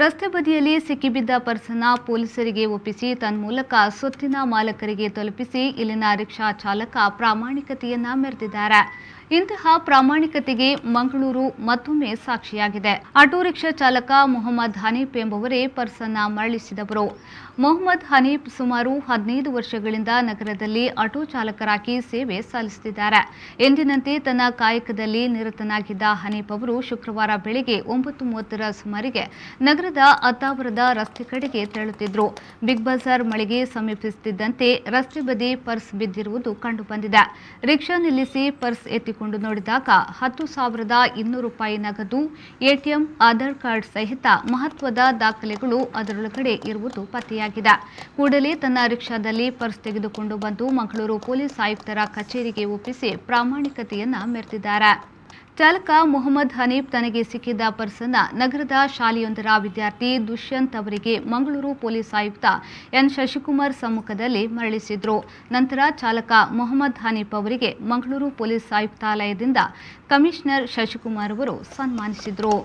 ರಸ್ತೆ ಬದಿಯಲ್ಲಿ ಸಿಕ್ಕಿಬಿದ್ದ ಪರ್ಸನ್ನ ಪೊಲೀಸರಿಗೆ ಒಪ್ಪಿಸಿ ತನ್ಮೂಲಕ ಸೊತ್ತಿನ ಮಾಲಕರಿಗೆ ತಲುಪಿಸಿ ಇಲ್ಲಿನ ರಿಕ್ಷಾ ಚಾಲಕ ಪ್ರಾಮಾಣಿಕತೆಯನ್ನ ಮೆರೆದಿದ್ದಾರೆ. ಇಂತಹ ಪ್ರಾಮಾಣಿಕತೆಗೆ ಮಂಗಳೂರು ಮತ್ತೊಮ್ಮೆ ಸಾಕ್ಷಿಯಾಗಿದೆ. ಆಟೋ ರಿಕ್ಷಾ ಚಾಲಕ ಮೊಹಮ್ಮದ್ ಹನೀಫ್ ಎಂಬುವರೇ ಪರ್ಸನ್ನ ಮರಳಿಸಿದವರು. ಮೊಹಮ್ಮದ್ ಹನೀಫ್ ಸುಮಾರು 15 ವರ್ಷಗಳಿಂದ ನಗರದಲ್ಲಿ ಆಟೋ ಚಾಲಕರಾಗಿ ಸೇವೆ ಸಲ್ಲಿಸುತ್ತಿದ್ದಾರೆ. ಎಂದಿನಂತೆ ತನ್ನ ಕಾಯಕದಲ್ಲಿ ನಿರತನಾಗಿದ್ದ ಹನೀಫ್ ಅವರು ಶುಕ್ರವಾರ ಬೆಳಗ್ಗೆ 9:30 ಸುಮಾರಿಗೆ ನಗರದ ಅತ್ತಾವರದ ರಸ್ತೆ ಕಡೆಗೆ ತೆರಳುತ್ತಿದ್ದರು. ಬಿಗ್ ಬಜಾರ್ ಮಳಿಗೆ ಸಮೀಪಿಸುತ್ತಿದ್ದಂತೆ ರಸ್ತೆ ಬದಿ ಪರ್ಸ್ ಬಿದ್ದಿರುವುದು ಕಂಡುಬಂದಿದೆ. ರಿಕ್ಷಾ ನಿಲ್ಲಿಸಿ ಪರ್ಸ್ ಎತ್ತಿಕೊಂಡು ನೋಡಿದಾಗ 10,200 ರೂಪಾಯಿ ನಗದು, ಎಟಿಎಂ, ಆಧಾರ್ ಕಾರ್ಡ್ ಸಹಿತ ಮಹತ್ವದ ದಾಖಲೆಗಳು ಅದರೊಳಗಡೆ ಇರುವುದು ಪತ್ತೆಯಾಗಿದೆ. ಕೂಡಲೇ ತನ್ನ ರಿಕ್ಷಾದಲ್ಲಿ ಪರ್ಸ್ ತೆಗೆದುಕೊಂಡು ಬಂದು ಮಂಗಳೂರು ಪೊಲೀಸ್ ಆಯುಕ್ತರ ಕಚೇರಿಗೆ ಒಪ್ಪಿಸಿ ಪ್ರಾಮಾಣಿಕತೆಯನ್ನ ಮೆರೆದಿದ್ದಾರೆ. ಚಾಲಕ ಮೊಹಮ್ಮದ್ ಹನೀಫ್ ತನಗೆ ಸಿಕ್ಕಿದ್ದ ಪರ್ಸನ್ನ ನಗರದ ಶಾಲೆಯೊಂದರ ವಿದ್ಯಾರ್ಥಿ ದುಷ್ಯಂತ್ ಅವರಿಗೆ ಮಂಗಳೂರು ಪೊಲೀಸ್ ಆಯುಕ್ತ ಎನ್ ಶಶಿಕುಮಾರ್ ಸಮ್ಮುಖದಲ್ಲಿ ಮರಳಿಸಿದ್ರು. ನಂತರ ಚಾಲಕ ಮೊಹಮ್ಮದ್ ಹನೀಫ್ ಅವರಿಗೆ ಮಂಗಳೂರು ಪೊಲೀಸ್ ಆಯುಕ್ತಾಲಯದಿಂದ ಕಮಿಷನರ್ ಶಶಿಕುಮಾರ್ ಅವರು ಸನ್ಮಾನಿಸಿದರು.